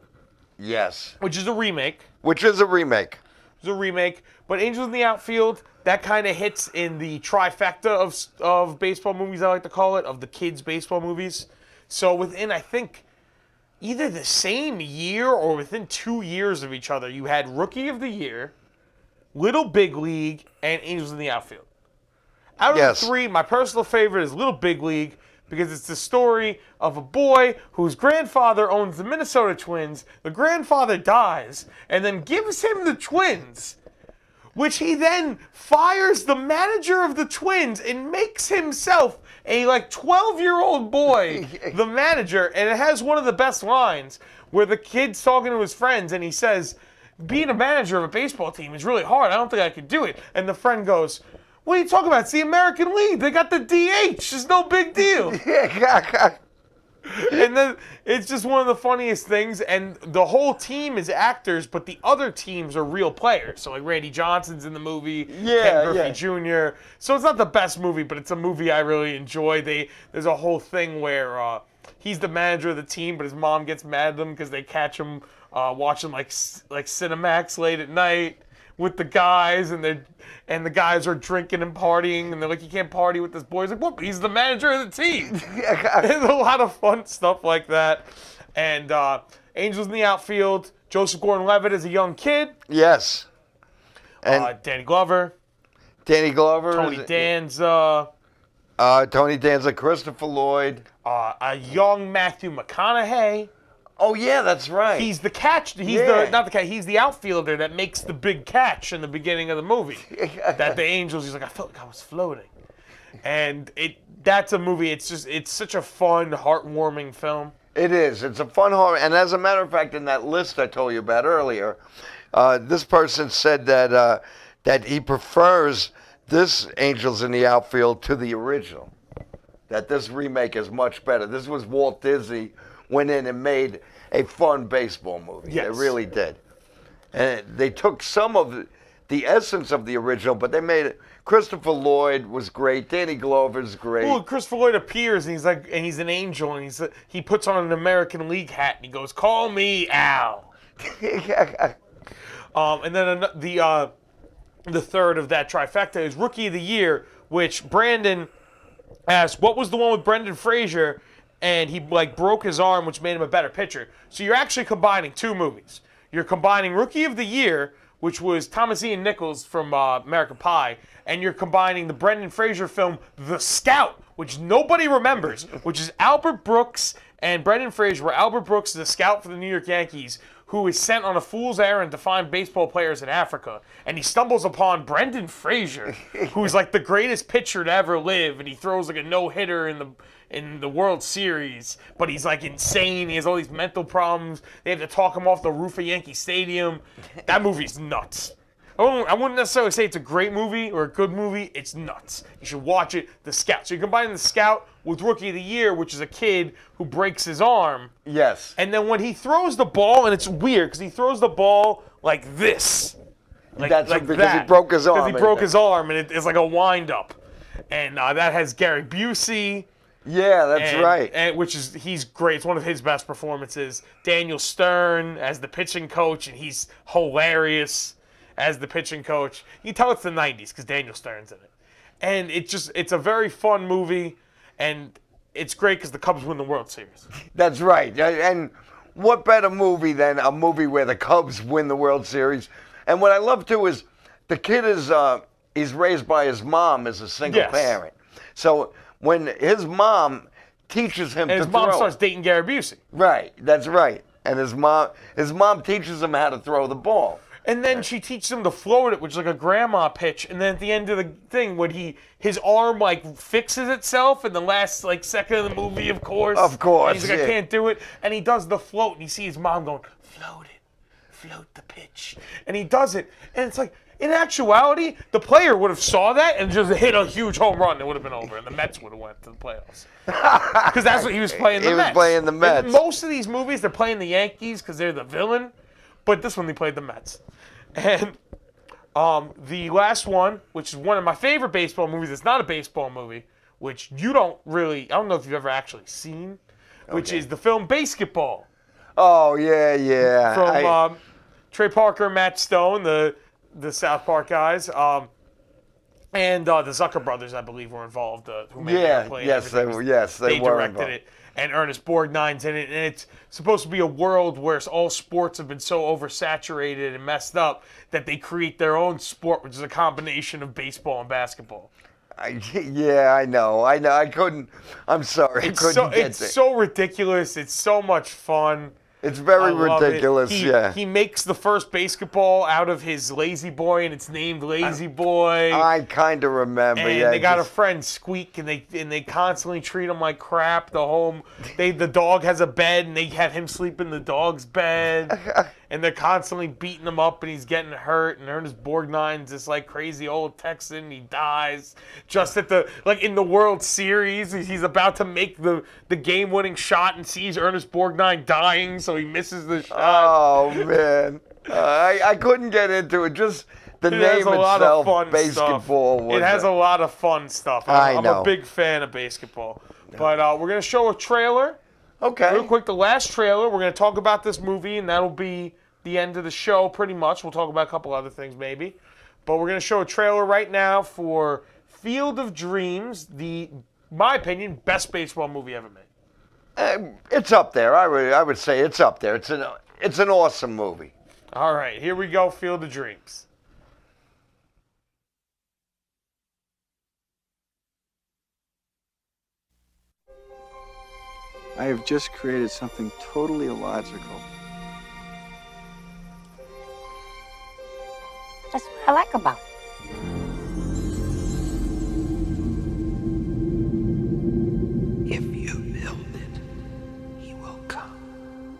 Yes. which is a remake. Which is a remake. It's a remake, but Angels in the Outfield, that kind of hits in the trifecta of baseball movies, I like to call it, of the kids' baseball movies. So within, I think, either the same year or within 2 years of each other, you had Rookie of the Year, Little Big League, and Angels in the Outfield. Out of Yes. the three, my personal favorite is Little Big League, because it's the story of a boy whose grandfather owns the Minnesota Twins. The grandfather dies and then gives him the Twins, which he then fires the manager of the Twins and makes himself a 12-year-old boy the manager. And it has one of the best lines where the kid's talking to his friends and he says, "Being a manager of a baseball team is really hard. I don't think I could do it." And the friend goes, "What are you talking about? It's the American League. They got the DH. It's no big deal." And then it's just one of the funniest things. And the whole team is actors, but the other teams are real players. So like Randy Johnson's in the movie, Ken Griffey Jr. So it's not the best movie, but it's a movie I really enjoy. There's a whole thing where he's the manager of the team, but his mom gets mad at him because they catch him watching like Cinemax late at night with the guys, and the guys are drinking and partying, and they're like, "You can't party with this boy." He's like, "What? He's the manager of the team." There's a lot of fun stuff like that. And Angels in the Outfield, Joseph Gordon-Levitt as a young kid. Yes. And Danny Glover. Tony Danza. Tony Danza, Christopher Lloyd. A young Matthew McConaughey. Oh yeah, that's right. He's the catch. He's He's the outfielder that makes the big catch in the beginning of the movie. That the Angels. He's like, "I felt like I was floating," and that's a movie. It's such a fun, heartwarming film. It is. It's a fun horror. And as a matter of fact, in that list I told you about earlier, this person said that that he prefers this Angels in the Outfield to the original. That this remake is much better. This was Walt Disney went in and made a fun baseball movie. Yes. They really did. And they took some of the essence of the original, but they made it. Christopher Lloyd was great. Danny Glover's great. Well, Christopher Lloyd appears and he's an angel, and he puts on an American League hat and he goes, "Call me Al." And then the third of that trifecta is Rookie of the Year, which Brandon asked, what was the one with Brendan Fraser? And he broke his arm, which made him a better pitcher. So you're actually combining two movies. You're combining Rookie of the Year, which was Thomas Ian Nichols from American Pie, and you're combining the Brendan Fraser film The Scout, which nobody remembers, which is Albert Brooks and Brendan Fraser, where Albert Brooks is a scout for the New York Yankees, who is sent on a fool's errand to find baseball players in Africa. And he stumbles upon Brendan Fraser, who's the greatest pitcher to ever live, and he throws a no-hitter in the World Series, but he's insane. He has all these mental problems. They have to talk him off the roof of Yankee Stadium. That movie's nuts. I wouldn't necessarily say it's a great movie or a good movie. It's nuts. You should watch it. The Scout. So you're combining The Scout with Rookie of the Year, which is a kid who breaks his arm. Yes. And then when he throws the ball, and it's weird because he throws the ball like this. That's because he broke his arm. Because he broke his arm, and it's like a wind-up. And that has Gary Busey. Yeah, that's right. And he's great. It's one of his best performances. Daniel Stern as the pitching coach, and he's hilarious. as the pitching coach. You can tell it's the 90s because Daniel Stern's in it. And it's a very fun movie, and it's great because the Cubs win the World Series. That's right. And what better movie than a movie where the Cubs win the World Series? And what I love, too, is the kid is he's raised by his mom as a single parent. So when his mom teaches him to throw. His mom starts dating Gary Busey. Right, that's right. And his mom teaches him how to throw the ball. And then she teaches him to float it, which is like a grandma pitch. And then at the end of the thing, when his arm like fixes itself in the last like second of the movie, of course. Of course. And he's like, I can't do it. And he does the float, and you see his mom going, float it, float the pitch. And he does it. And it's like, in actuality, the player would have saw that and just hit a huge home run. It would have been over, and the Mets would have went to the playoffs. Because that's what he was playing the Mets. He was playing the Mets. In most of these movies, they're playing the Yankees because they're the villain. But this one, they played the Mets. And the last one, which is one of my favorite baseball movies, it's not a baseball movie, which you don't really, I don't know if you've ever actually seen, which is the film Basketball. Oh, yeah. From Trey Parker and Matt Stone, the South Park guys. And the Zucker brothers, I believe, were involved. Who made they were directed involved. it. And Ernest Borgnine's in it. And it's supposed to be a world where all sports have been so oversaturated and messed up that they create their own sport, which is a combination of baseball and basketball. I know. I'm sorry. I couldn't get it. It's so ridiculous. It's so much fun. It's very ridiculous, He makes the first basketball out of his Lazy Boy, and it's named Lazy Boy. I kind of remember, and they got a friend, Squeak, and they constantly treat him like crap. The dog has a bed, and they have him sleep in the dog's bed. And they're constantly beating him up, and he's getting hurt. And Ernest Borgnine's this like crazy old Texan. He dies just at in the World Series. He's about to make the game-winning shot and sees Ernest Borgnine dying, so he misses the shot. Oh man, I couldn't get into it. Just the name itself, Basketball. It has a lot of fun stuff. I'm a big fan of Basketball. But we're gonna show a trailer. Okay. Real quick, the last trailer. We're going to talk about this movie, and that'll be the end of the show pretty much. We'll talk about a couple other things maybe. But we're going to show a trailer right now for Field of Dreams, my opinion, best baseball movie ever made. It's up there. I would say it's up there. It's an awesome movie. All right, here we go, Field of Dreams. I have just created something totally illogical. That's what I like about it. If you build it, he will come.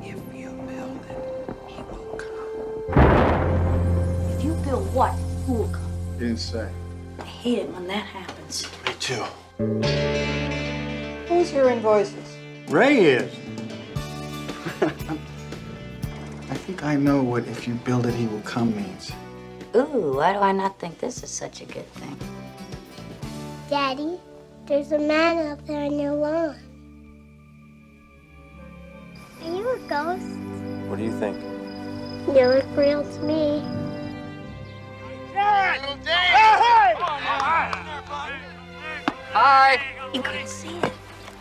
If you build it, he will come. If you build what, who will come? You didn't say. I hate it when that happens. Me too. Who's hearing voices? Ray is. I think I know what "if you build it, he will come" means. Ooh, why do I not think this is such a good thing? Daddy, there's a man out there on your lawn. Are you a ghost? What do you think? You look real to me. Hi! You couldn't see it.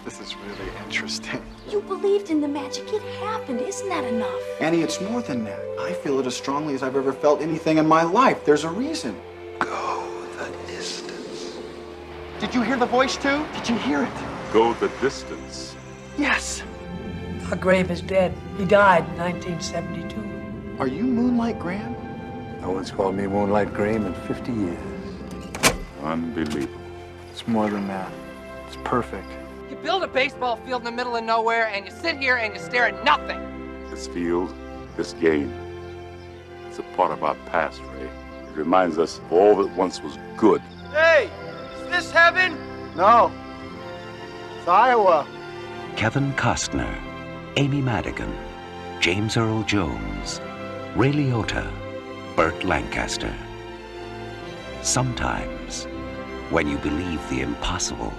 This is really interesting. You believed in the magic. It happened. Isn't that enough? Annie, it's more than that. I feel it as strongly as I've ever felt anything in my life. There's a reason. Go the distance. Did you hear the voice too? Did you hear it? Go the distance. Yes. Doc Grave is dead. He died in 1972. Are you Moonlight Graham? No one's called me Moonlight Graham in 50 years. Unbelievable. It's more than that. It's perfect. You build a baseball field in the middle of nowhere, and you sit here and you stare at nothing. This field, this game, it's a part of our past, Ray. It reminds us of all that once was good. Hey, is this heaven? No. It's Iowa. Kevin Costner, Amy Madigan, James Earl Jones, Ray Liotta, Burt Lancaster. Sometimes, when you believe the impossible,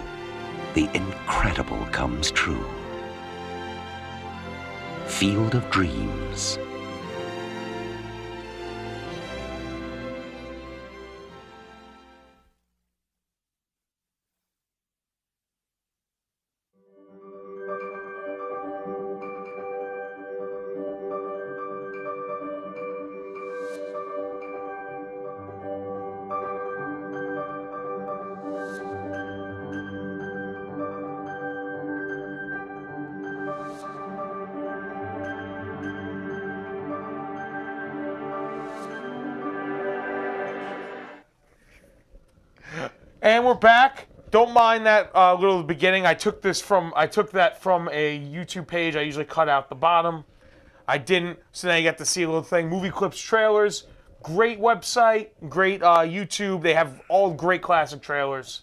the incredible comes true. Field of Dreams. And we're back. Don't mind that little beginning. I took that from a YouTube page. I usually cut out the bottom. I didn't, so now you get to see a little thing. Movie Clips Trailers, great website, great YouTube. They have all great classic trailers.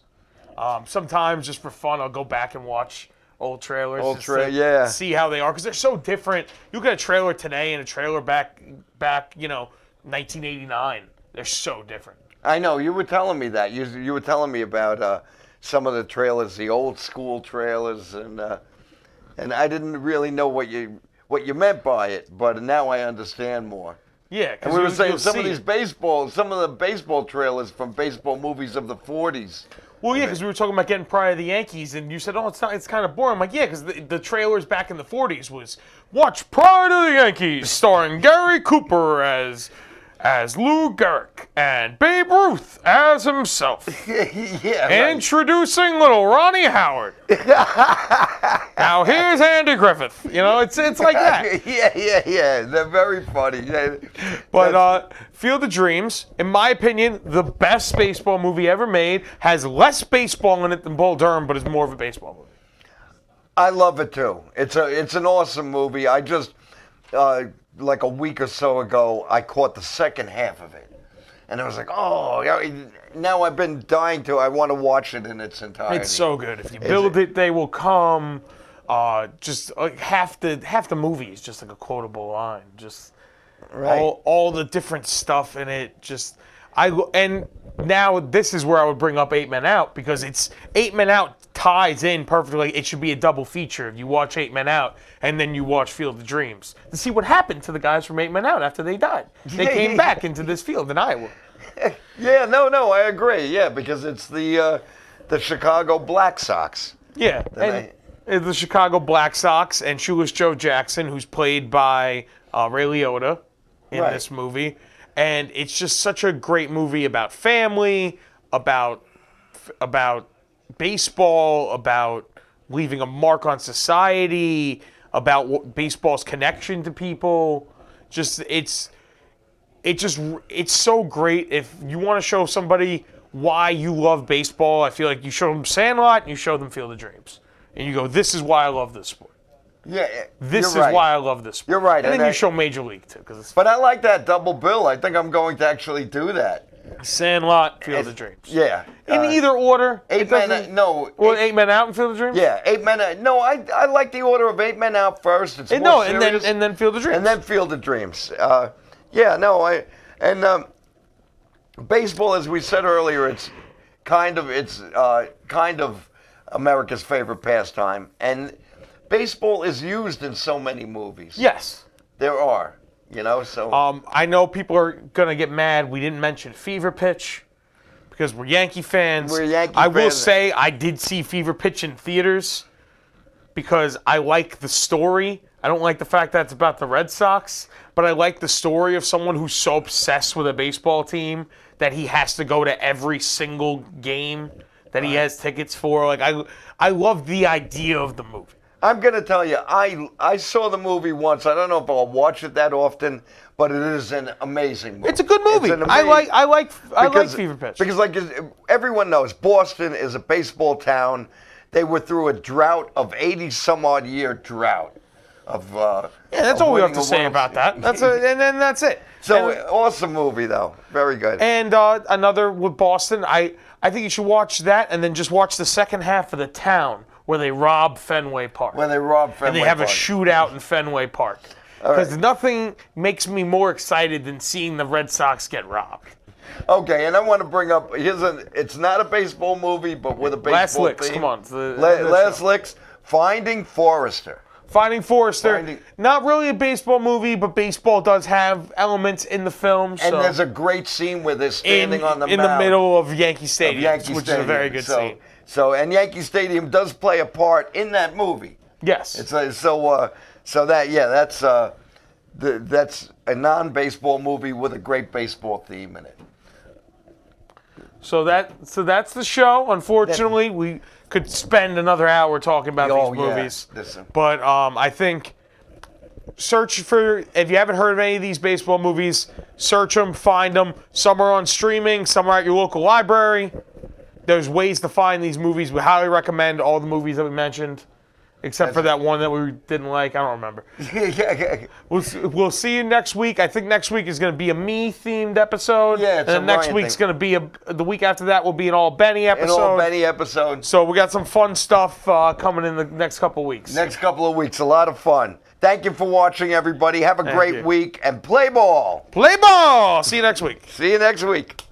Sometimes just for fun, I'll go back and watch old trailers. See how they are, because they're so different. You get a trailer today and a trailer back, 1989. They're so different. I know, you were telling me that. You were telling me about some of the trailers, the old school trailers, and I didn't really know what you meant by it, but now I understand more. Yeah, and we were saying some of the baseball trailers from baseball movies of the 40s. Well, yeah, because we were talking about getting Pride of the Yankees, and you said, "Oh, it's kind of boring." I'm like, "Yeah," because the trailers back in the 40s was watch Pride of the Yankees, starring Gary Cooper as Lou Gehrig and Babe Ruth as himself. Yeah. Introducing little Ronnie Howard. Now here's Andy Griffith. It's like that. Yeah. They're very funny. But Field of Dreams, in my opinion, the best baseball movie ever made, has less baseball in it than Bull Durham, but is more of a baseball movie. I love it too. It's an awesome movie. I just like a week or so ago, I caught the second half of it. And I was like, oh, now I've been dying to. I want to watch it in its entirety. It's so good. If you build it, they will come. Just like half the movie is just like a quotable line. Just all the different stuff in it. And now this is where I would bring up 8 Men Out, because 8 Men Out ties in perfectly. It should be a double feature. If you watch 8 Men Out and then you watch Field of Dreams to see what happened to the guys from 8 Men Out after they died. They came back into this field in Iowa. Yeah, no, I agree. Yeah, because it's the Chicago Black Sox. Yeah, and the Chicago Black Sox and Shoeless Joe Jackson, who's played by Ray Liotta in this movie. And it's just such a great movie about family, about baseball, about leaving a mark on society, about baseball's connection to people. It's so great. If you want to show somebody why you love baseball, I feel like you show them Sandlot and you show them Field of Dreams. And you go, this is why I love this sport. Yeah, this is why I love this sport. You're right. And then you show Major League, too. But I like that double bill. I think I'm going to actually do that. Sandlot, Field of Dreams. Yeah. In either order. 8 Men Out. Or 8 Men Out and Field of Dreams? Yeah, 8 Men Out. No, I like the order of 8 Men Out first. It's more serious. and then Field of Dreams. And then Field of Dreams. Baseball, as we said earlier, it's kind of America's favorite pastime, and baseball is used in so many movies. Yes. There are, so. I know people are going to get mad. We didn't mention Fever Pitch because we're Yankee fans. I will say I did see Fever Pitch in theaters because I like the story. I don't like the fact that it's about the Red Sox, but I like the story of someone who's so obsessed with a baseball team that he has to go to every single game that he has tickets for. Like I love the idea of the movie. I'm going to tell you, I saw the movie once. I don't know if I'll watch it that often, but it is an amazing movie. It's a good movie. I like Fever Pitch. Because like everyone knows, Boston is a baseball town. They were through a drought of 80-some-odd year drought. That's all we have to say about that. And then that's it. So awesome movie though, very good. And another with Boston, I think you should watch that and then just watch the second half of The Town where they rob Fenway Park. And they have a shootout in Fenway Park. Because nothing makes me more excited than seeing the Red Sox get robbed. Okay, and I want to bring up it's not a baseball movie, but with a baseball Last Licks, theme. come on. Last Licks, Finding Forrester. Finding Forrester, not really a baseball movie, but baseball does have elements in the film. And there's a great scene where they're standing on the mound. In the middle of Yankee Stadium, which is a very good scene. And Yankee Stadium does play a part in that movie. Yes. That's a non-baseball movie with a great baseball theme in it. So that's the show. Unfortunately, we could spend another hour talking about these movies. But I think if you haven't heard of any of these baseball movies, search them, find them. Some are on streaming, some are at your local library. there's ways to find these movies. We highly recommend all the movies that we mentioned, except for that one that we didn't like. I don't remember. We'll see you next week. I think next week is going to be a me-themed episode. Yeah, it's and then next week's going to be the week after that will be an all Benny episode. An all Benny episode. So we got some fun stuff coming in the next couple of weeks. Next couple of weeks, a lot of fun. Thank you for watching, everybody. Have a great week and play ball. Play ball. See you next week. See you next week.